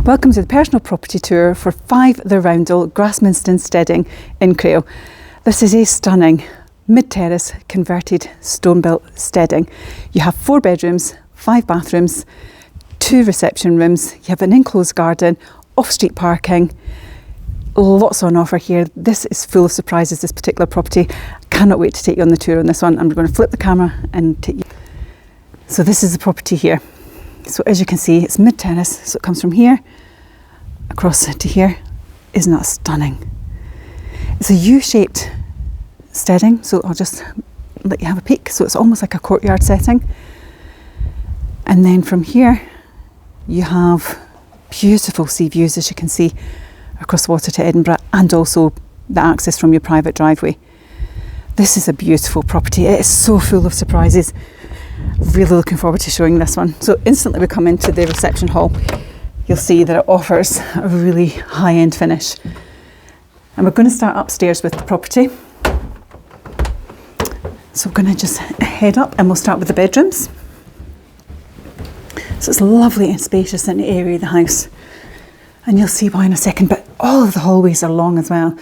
Welcome to the personal property tour for 5 The Roundal, Grassmiston, Steading in Crail. This is a stunning mid-terrace converted stone-built steading. You have 4 bedrooms, 5 bathrooms, 2 reception rooms. You have an enclosed garden, off-street parking. Lots on offer here. This is full of surprises, this particular property. Cannot wait to take you on the tour on this one. I'm going to flip the camera and take you. So this is the property here. So as you can see, it's mid-terrace, so it comes from here across to here. Isn't that stunning? It's a U-shaped steading, so I'll just let you have a peek. So it's almost like a courtyard setting. And then from here, you have beautiful sea views, as you can see, across the water to Edinburgh, and also the access from your private driveway. This is a beautiful property. It is so full of surprises. Really looking forward to showing this one. So instantly we come into the reception hall. You'll see that it offers a really high-end finish. And we're going to start upstairs with the property. So we're going to just head up and we'll start with the bedrooms. So it's lovely and spacious and airy, the house. And you'll see why in a second, but all of the hallways are long as well.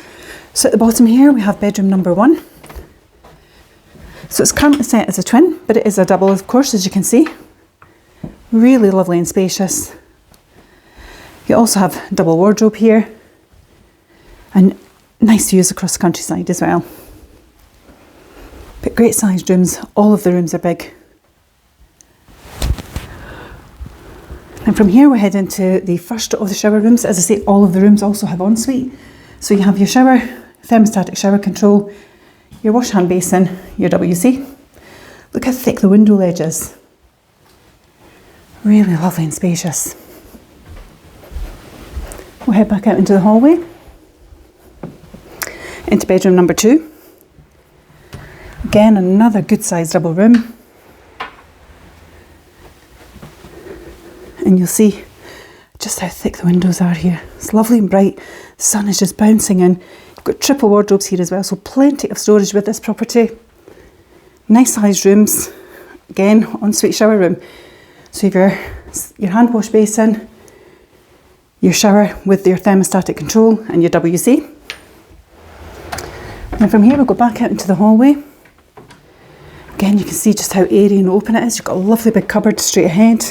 So at the bottom here we have bedroom number 1. So it's currently set as a twin, but it is a double, of course, as you can see. Really lovely and spacious. You also have double wardrobe here, and nice views across the countryside as well. But great sized rooms, all of the rooms are big. And from here we head into the first of the shower rooms. As I say, all of the rooms also have ensuite. So you have your shower, thermostatic shower control, your wash hand basin, your WC. Look how thick the window ledge is. Really lovely and spacious. We'll head back out into the hallway, into bedroom number 2. Again, another good sized double room. And you'll see just how thick the windows are here. It's lovely and bright. The sun is just bouncing in. You've got triple wardrobes here as well, so plenty of storage with this property. Nice sized rooms. Again, ensuite shower room. So you have your hand wash basin, your shower with your thermostatic control and your WC. And from here we'll go back out into the hallway. Again, you can see just how airy and open it is. You've got a lovely big cupboard straight ahead.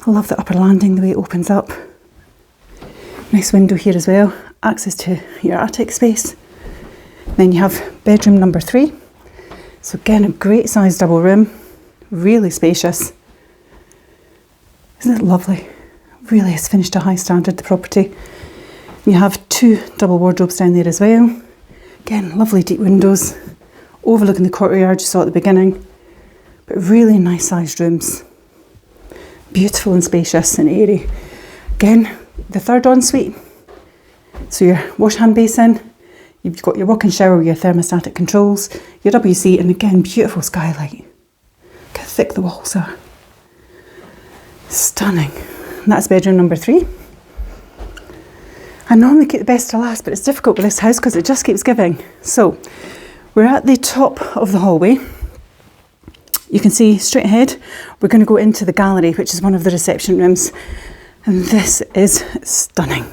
I love the upper landing, the way it opens up. Nice window here as well. Access to your attic space. Then you have bedroom number 3. So again, a great sized double room. Really spacious. Isn't it lovely? Really has finished a high standard, the property. You have 2 double wardrobes down there as well. Again, lovely deep windows. Overlooking the courtyard you saw at the beginning. But really nice sized rooms. Beautiful and spacious and airy. Again, the third ensuite. So your wash hand basin, you've got your walk-in shower with your thermostatic controls, your WC, and again, beautiful skylight. Look how thick the walls are. Stunning. And that's bedroom number 3. I normally keep the best to last, but it's difficult with this house because it just keeps giving. So we're at the top of the hallway. You can see straight ahead, we're going to go into the gallery, which is one of the reception rooms. And this is stunning.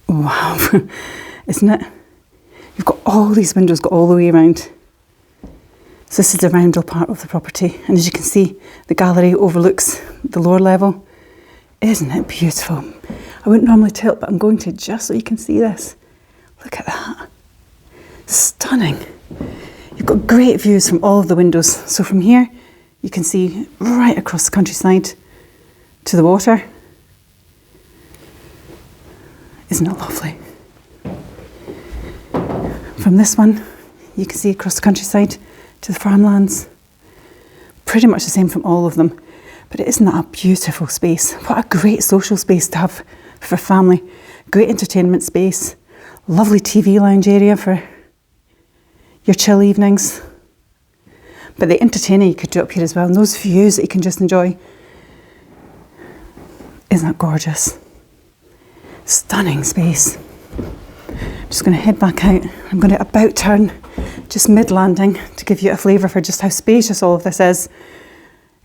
Wow, isn't it? You've got all these windows go all the way around. So this is the Roundal part of the property. And as you can see, the gallery overlooks the lower level. Isn't it beautiful? I wouldn't normally tilt, but I'm going to just so you can see this. Look at that. Stunning. You've got great views from all of the windows. So from here, you can see right across the countryside to the water. Isn't it lovely? From this one, you can see across the countryside to the farmlands. Pretty much the same from all of them. But isn't that a beautiful space? What a great social space to have for a family. Great entertainment space. Lovely TV lounge area for your chill evenings. But the entertaining you could do up here as well. And those views that you can just enjoy. Isn't that gorgeous? Stunning space. I'm just going to head back out. I'm going to about turn just mid-landing to give you a flavour for just how spacious all of this is.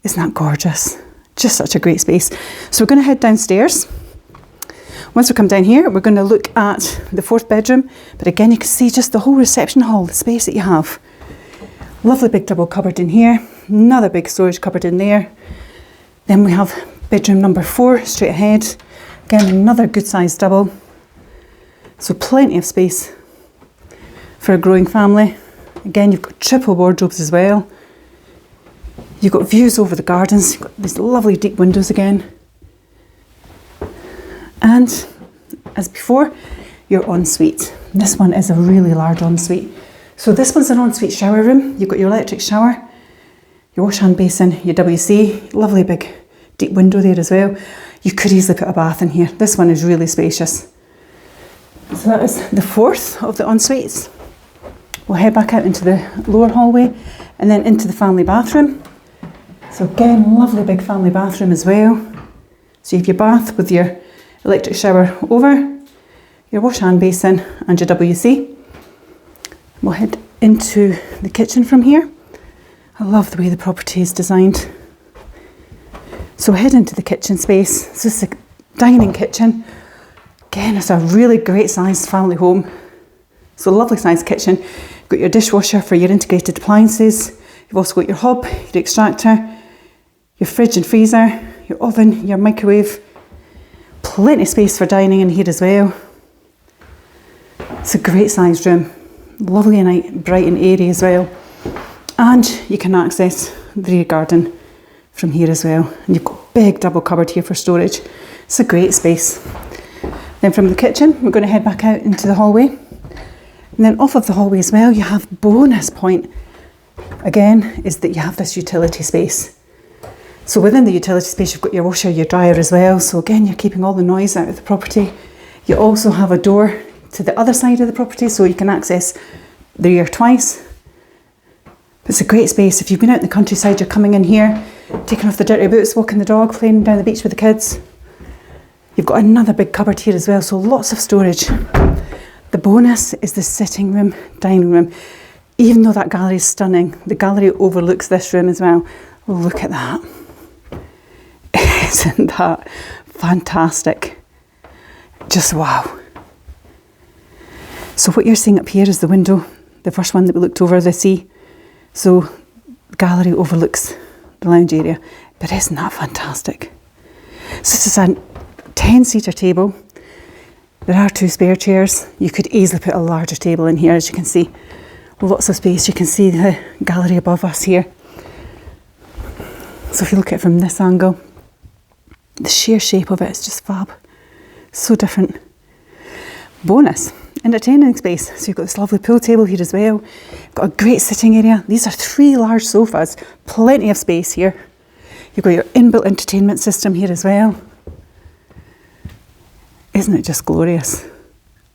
Isn't that gorgeous? Just such a great space. So we're going to head downstairs. Once we come down here, we're going to look at the 4th bedroom. But again, you can see just the whole reception hall, the space that you have. Lovely big double cupboard in here. Another big storage cupboard in there. Then we have bedroom number 4 straight ahead. Again, another good sized double. So plenty of space for a growing family. Again, you've got triple wardrobes as well. You've got views over the gardens. You've got these lovely deep windows again. And as before, your ensuite. This one is a really large ensuite. So this one's an ensuite shower room. You've got your electric shower, your wash hand basin, your WC, lovely big deep window there as well. You could easily put a bath in here. This one is really spacious. So that is the 4th of the ensuites. We'll head back out into the lower hallway and then into the family bathroom. So again, lovely big family bathroom as well. So you have your bath with your electric shower over, your wash hand basin and your WC. We'll head into the kitchen from here. I love the way the property is designed. So we'll head into the kitchen space. So this is a dining kitchen. Again, it's a really great sized family home. So lovely sized kitchen. You've got your dishwasher for your integrated appliances. You've also got your hob, your extractor, your fridge and freezer, your oven, your microwave. Plenty of space for dining in here as well. It's a great sized room. Lovely and bright and airy as well. And you can access the rear garden from here as well. And you've got a big double cupboard here for storage. It's a great space. Then from the kitchen, we're going to head back out into the hallway. And then off of the hallway as well, you have bonus point, again, is that you have this utility space. So within the utility space, you've got your washer, your dryer as well. So again, you're keeping all the noise out of the property. You also have a door to the other side of the property, so you can access the rear twice. It's a great space. If you've been out in the countryside, you're coming in here, taking off the dirty boots, walking the dog, playing down the beach with the kids. You've got another big cupboard here as well, so lots of storage. The bonus is the sitting room, dining room. Even though that gallery is stunning, the gallery overlooks this room as well. Look at that. Isn't that fantastic? Just wow. So what you're seeing up here is the window, the first one that we looked over, the sea. So the gallery overlooks the lounge area. But isn't that fantastic? So this is a 10-seater table. There are 2 spare chairs. You could easily put a larger table in here, as you can see. Lots of space. You can see the gallery above us here. So if you look at it from this angle, the sheer shape of it is just fab. So different. Bonus, entertaining space. So you've got this lovely pool table here as well. You've got a great sitting area. These are 3 large sofas. Plenty of space here. You've got your inbuilt entertainment system here as well. Isn't it just glorious?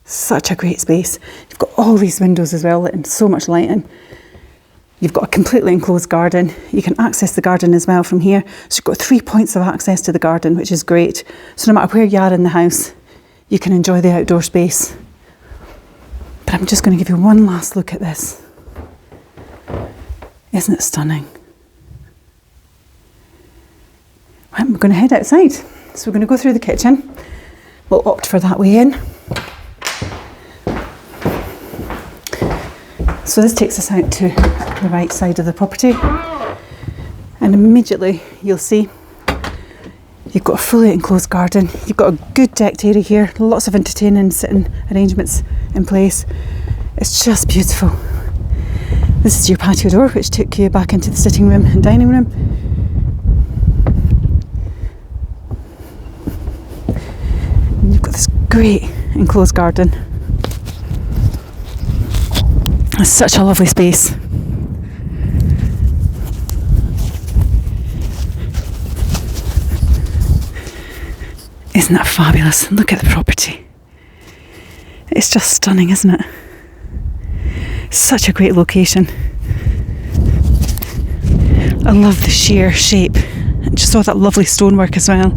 Such a great space. You've got all these windows as well, and so much lighting. You've got a completely enclosed garden. You can access the garden as well from here. So you've got 3 points of access to the garden, which is great. So no matter where you are in the house, you can enjoy the outdoor space. But I'm just going to give you one last look at this. Isn't it stunning? Right, we're going to head outside. So we're going to go through the kitchen. We'll opt for that way in. So this takes us out to the right side of the property, and immediately you'll see you've got a fully enclosed garden. You've got a good decked area here, lots of entertaining and sitting arrangements in place. It's just beautiful. This is your patio door, which took you back into the sitting room and dining room. And you've got this great enclosed garden. It's such a lovely space. Isn't that fabulous? Look at the property. It's just stunning, isn't it? Such a great location. I love the sheer shape. And just all that lovely stonework as well.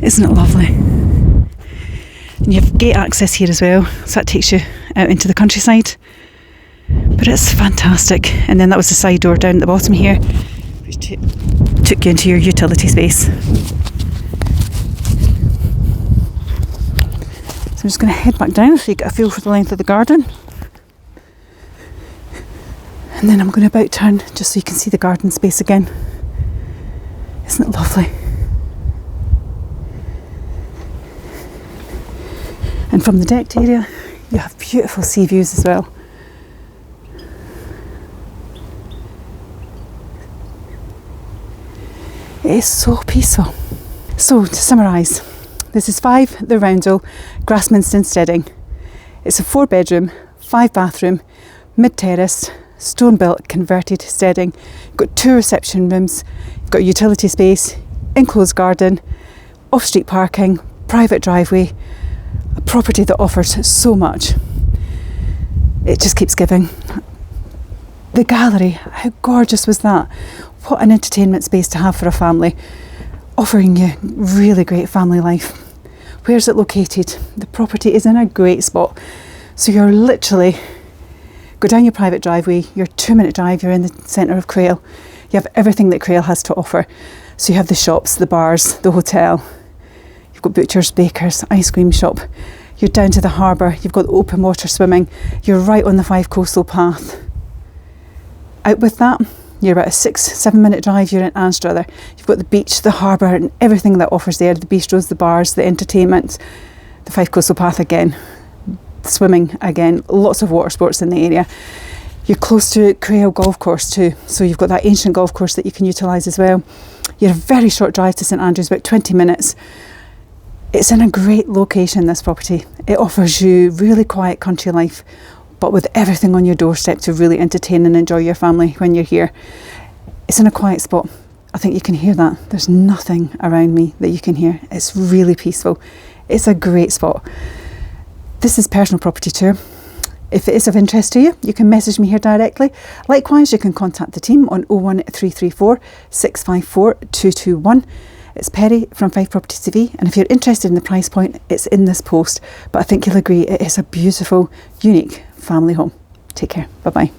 Isn't it lovely? And you have gate access here as well, so that takes you out into the countryside. But it's fantastic. And then that was the side door down at the bottom here. which took you into your utility space. So I'm just going to head back down so you get a feel for the length of the garden. And then I'm going to about turn just so you can see the garden space again. Isn't it lovely? And from the decked area, you have beautiful sea views as well. It is so peaceful. So to summarise, this is 5 the Roundal, Grassmiston, Steading. It's a 4-bedroom, 5-bathroom, mid-terrace, stone-built, converted Steading. You've got 2 reception rooms, you've got a utility space, enclosed garden, off-street parking, private driveway, a property that offers so much. It just keeps giving. The gallery, how gorgeous was that? What an entertainment space to have for a family, offering you really great family life. Where's it located? The property is in a great spot. So you're literally, go down your private driveway, your 2-minute drive, you're in the centre of Crail. You have everything that Crail has to offer. So you have the shops, the bars, the hotel. You've got butchers, bakers, ice cream shop. You're down to the harbour, you've got open water swimming. You're right on the Fife Coastal Path. Out with that, you're about a 6-7 minute drive, you're in Anstruther. You've got the beach, the harbour and everything that offers there, the bistros, the bars, the entertainment, the Fife Coastal Path again, swimming again, lots of water sports in the area. You're close to Crail golf course too, so you've got that ancient golf course that you can utilise as well. You're a very short drive to St Andrews, about 20 minutes. It's in a great location, this property. It offers you really quiet country life, but with everything on your doorstep to really entertain and enjoy your family when you're here. It's in a quiet spot. I think you can hear that. There's nothing around me that you can hear. It's really peaceful. It's a great spot. This is Personal Property Tour. If it is of interest to you, you can message me here directly. Likewise, you can contact the team on 01334 654 221. It's Perry from Fife Property TV, and if you're interested in the price point, it's in this post. But I think you'll agree it is a beautiful, unique family home. Take care. Bye-bye.